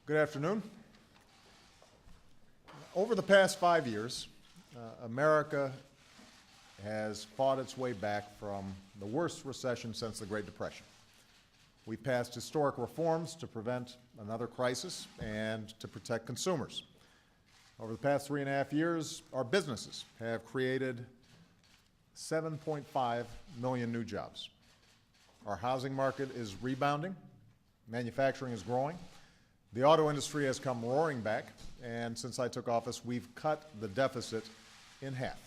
Good afternoon. Over the past 5 years, America has fought its way back from the worst recession since the Great Depression. We passed historic reforms to prevent another crisis and to protect consumers. Over the past 3.5 years, our businesses have created 7.5 million new jobs. Our housing market is rebounding, manufacturing is growing, the auto industry has come roaring back, and since I took office, we've cut the deficit in half.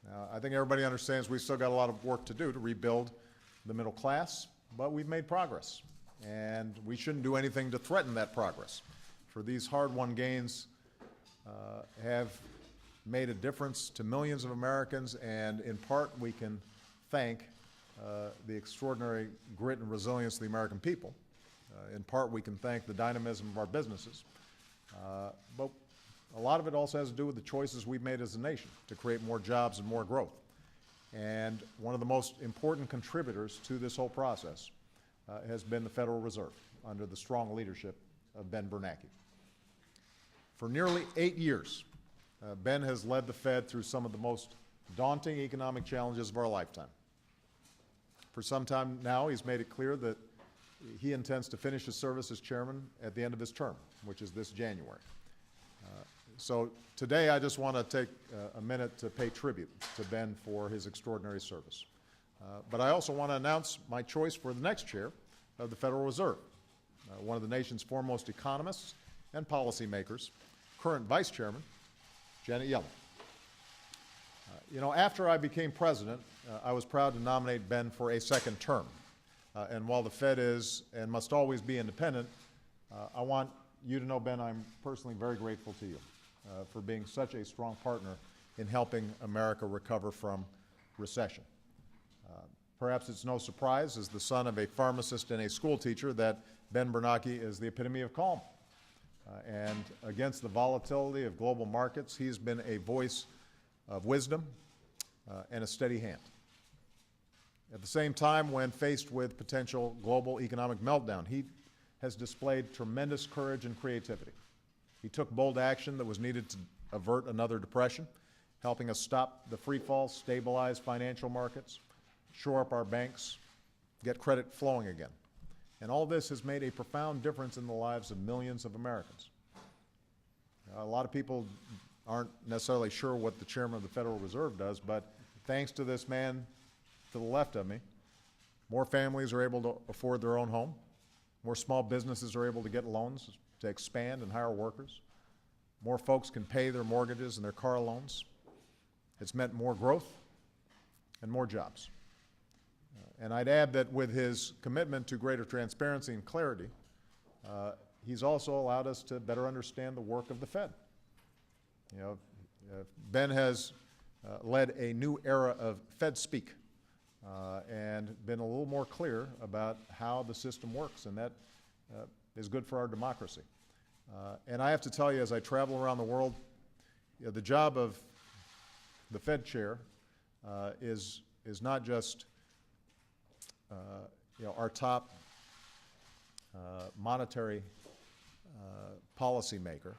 Now, I think everybody understands we've still got a lot of work to do to rebuild the middle class, but we've made progress, and we shouldn't do anything to threaten that progress. For these hard-won gains have made a difference to millions of Americans, and in part we can thank the extraordinary grit and resilience of the American people. In part we can thank the dynamism of our businesses, but a lot of it also has to do with the choices we've made as a nation to create more jobs and more growth. And one of the most important contributors to this whole process has been the Federal Reserve under the strong leadership of Ben Bernanke. For nearly 8 years, Ben has led the Fed through some of the most daunting economic challenges of our lifetime. For some time now, he's made it clear that he intends to finish his service as chairman at the end of his term, which is this January. So today I just want to take a minute to pay tribute to Ben for his extraordinary service. But I also want to announce my choice for the next chair of the Federal Reserve, one of the nation's foremost economists and policymakers, current vice chairman, Janet Yellen. After I became president, I was proud to nominate Ben for a second term. And while the Fed is and must always be independent, I want you to know, Ben, I'm personally very grateful to you for being such a strong partner in helping America recover from recession. Perhaps it's no surprise, as the son of a pharmacist and a school teacher, that Ben Bernanke is the epitome of calm. And against the volatility of global markets, he's been a voice of wisdom and a steady hand. At the same time, when faced with potential global economic meltdown, he has displayed tremendous courage and creativity. He took bold action that was needed to avert another depression, helping us stop the free fall, stabilize financial markets, shore up our banks, get credit flowing again. And all this has made a profound difference in the lives of millions of Americans. A lot of people aren't necessarily sure what the chairman of the Federal Reserve does, but thanks to this man to the left of me, more families are able to afford their own home, more small businesses are able to get loans to expand and hire workers, more folks can pay their mortgages and their car loans. It's meant more growth and more jobs. And I'd add that with his commitment to greater transparency and clarity, he's also allowed us to better understand the work of the Fed. Ben has led a new era of Fed speak and been a little more clear about how the system works, and that is good for our democracy. And I have to tell you, as I travel around the world, the job of the Fed chair is not just our top monetary policymaker.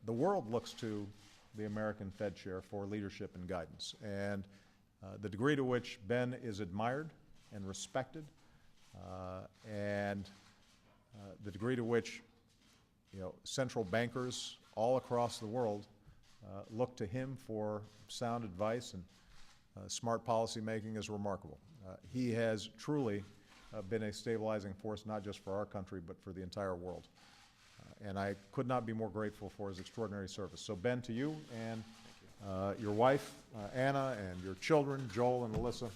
The world looks to the American Fed chair for leadership and guidance. And the degree to which Ben is admired and respected, and the degree to which central bankers all across the world look to him for sound advice and smart policy making is remarkable. He has truly been a stabilizing force, not just for our country, but for the entire world. And I could not be more grateful for his extraordinary service. So Ben, to you and your wife, Anna, and your children, Joel and Alyssa,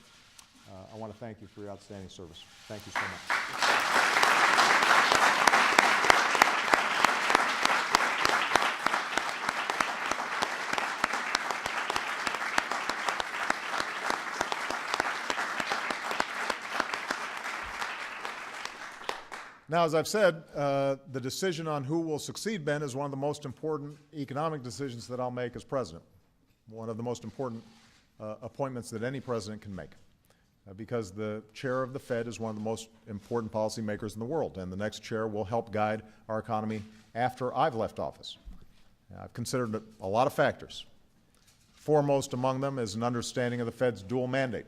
I want to thank you for your outstanding service. Thank you so much. Now, as I've said, the decision on who will succeed Ben is one of the most important economic decisions that I'll make as president, one of the most important appointments that any president can make. because the chair of the Fed is one of the most important policymakers in the world, and the next chair will help guide our economy after I've left office. I've considered a lot of factors. Foremost among them is an understanding of the Fed's dual mandate.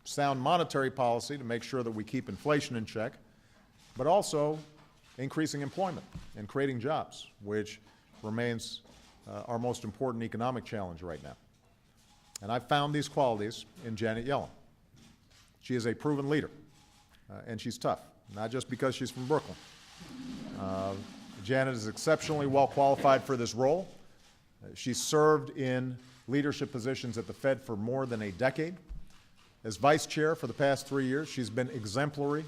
Sound monetary policy to make sure that we keep inflation in check, but also increasing employment and creating jobs, which remains our most important economic challenge right now. And I've found these qualities in Janet Yellen. She is a proven leader, and she's tough, not just because she's from Brooklyn. Janet is exceptionally well qualified for this role. She's served in leadership positions at the Fed for more than a decade. As vice chair for the past 3 years, she's been exemplary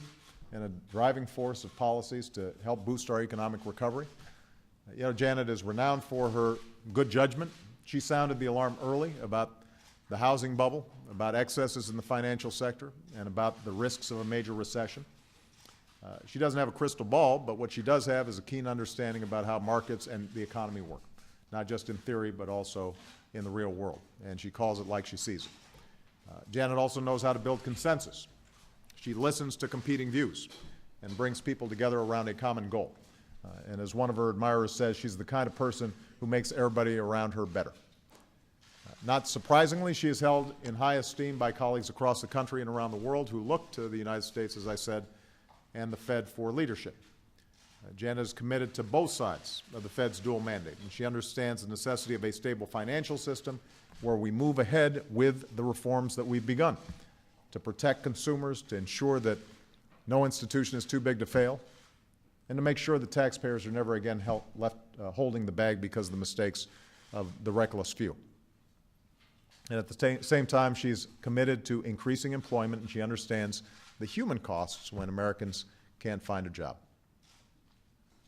and a driving force of policies to help boost our economic recovery. You know, Janet is renowned for her good judgment. She sounded the alarm early about the housing bubble, about excesses in the financial sector, and about the risks of a major recession. She doesn't have a crystal ball, but what she does have is a keen understanding about how markets and the economy work, not just in theory, but also in the real world, and she calls it like she sees it. Janet also knows how to build consensus. She listens to competing views and brings people together around a common goal. And as one of her admirers says, she's the kind of person who makes everybody around her better. Not surprisingly, she is held in high esteem by colleagues across the country and around the world who look to the United States, as I said, and the Fed for leadership. Janet is committed to both sides of the Fed's dual mandate, and she understands the necessity of a stable financial system where we move ahead with the reforms that we've begun to protect consumers, to ensure that no institution is too big to fail, and to make sure that taxpayers are never again left holding the bag because of the mistakes of the reckless few. And at the same time, she's committed to increasing employment, and she understands the human costs when Americans can't find a job.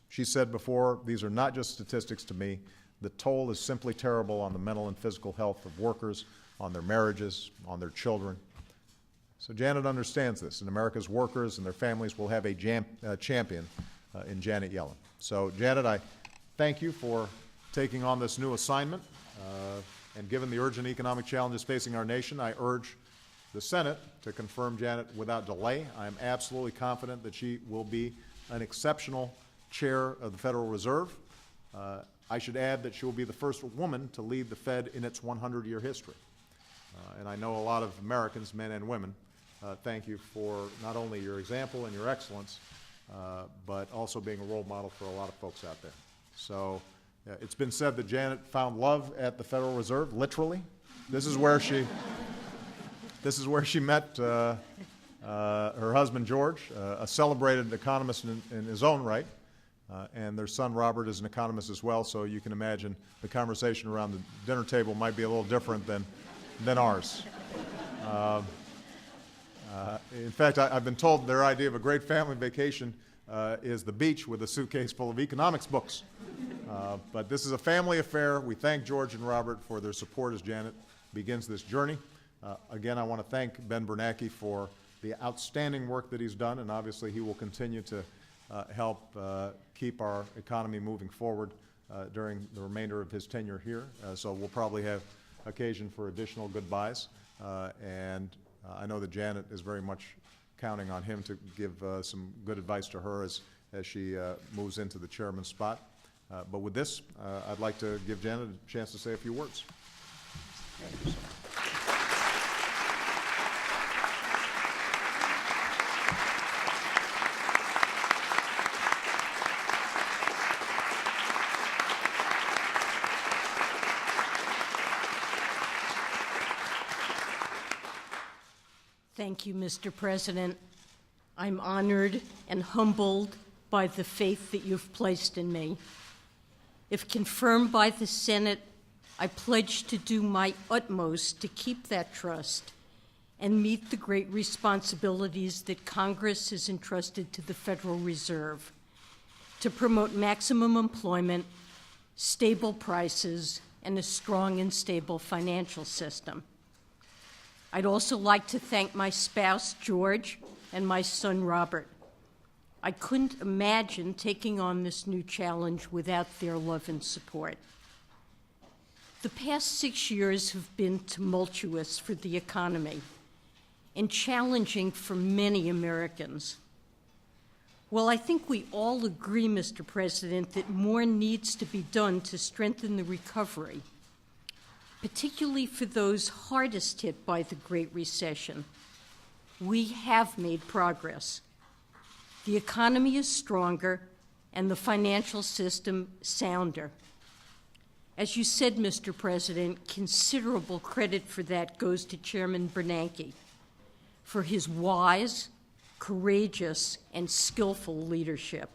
She said before, these are not just statistics to me. The toll is simply terrible on the mental and physical health of workers, on their marriages, on their children. So Janet understands this, and America's workers and their families will have a champion in Janet Yellen. So Janet, I thank you for taking on this new assignment. And given the urgent economic challenges facing our nation, I urge the Senate to confirm Janet without delay. I am absolutely confident that she will be an exceptional chair of the Federal Reserve. I should add that she will be the first woman to lead the Fed in its 100-year history. And I know a lot of Americans, men and women, thank you for not only your example and your excellence, but also being a role model for a lot of folks out there. So it's been said that Janet found love at the Federal Reserve, literally. This is where she met her husband, George, a celebrated economist in his own right. And their son, Robert, is an economist as well, so you can imagine the conversation around the dinner table might be a little different than ours. In fact, I've been told their idea of a great family vacation is the beach with a suitcase full of economics books. But this is a family affair. We thank George and Robert for their support as Janet begins this journey. Again, I want to thank Ben Bernanke for the outstanding work that he's done, and obviously he will continue to help keep our economy moving forward during the remainder of his tenure here. So we'll probably have occasion for additional goodbyes. And I know that Janet is very much counting on him to give some good advice to her as she moves into the chairman's spot. But with this, I'd like to give Janet a chance to say a few words. Thank you, sir. Thank you, Mr. President. I'm honored and humbled by the faith that you've placed in me. If confirmed by the Senate, I pledge to do my utmost to keep that trust and meet the great responsibilities that Congress has entrusted to the Federal Reserve to promote maximum employment, stable prices, and a strong and stable financial system. I'd also like to thank my spouse, George, and my son, Robert. I couldn't imagine taking on this new challenge without their love and support. The past 6 years have been tumultuous for the economy, and challenging for many Americans. Well, I think we all agree, Mr. President, that more needs to be done to strengthen the recovery, particularly for those hardest hit by the Great Recession. We have made progress. The economy is stronger and the financial system sounder. As you said, Mr. President, considerable credit for that goes to Chairman Bernanke for his wise, courageous, and skillful leadership.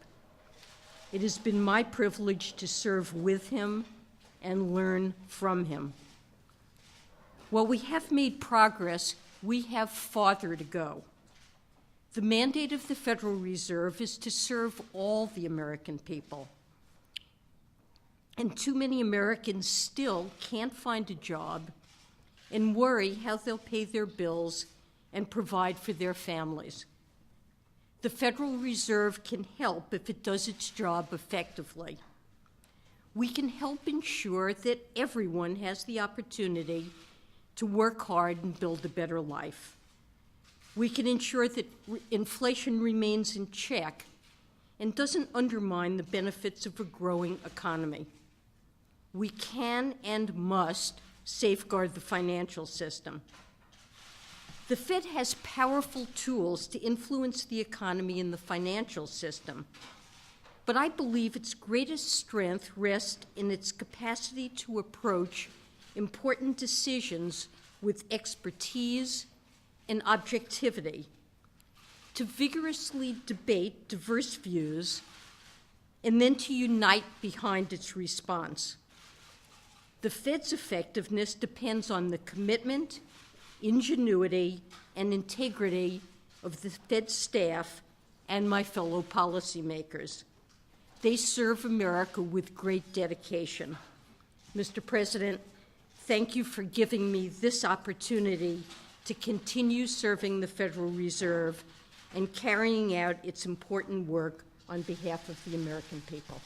It has been my privilege to serve with him and learn from him. While we have made progress, we have farther to go. The mandate of the Federal Reserve is to serve all the American people. And too many Americans still can't find a job and worry how they'll pay their bills and provide for their families. The Federal Reserve can help if it does its job effectively. We can help ensure that everyone has the opportunity to work hard and build a better life. We can ensure that inflation remains in check and doesn't undermine the benefits of a growing economy. We can and must safeguard the financial system. The Fed has powerful tools to influence the economy and the financial system, but I believe its greatest strength rests in its capacity to approach important decisions with expertise and objectivity, to vigorously debate diverse views, and then to unite behind its response. The Fed's effectiveness depends on the commitment, ingenuity, and integrity of the Fed staff and my fellow policymakers. They serve America with great dedication. Mr. President, thank you for giving me this opportunity to continue serving the Federal Reserve and carrying out its important work on behalf of the American people.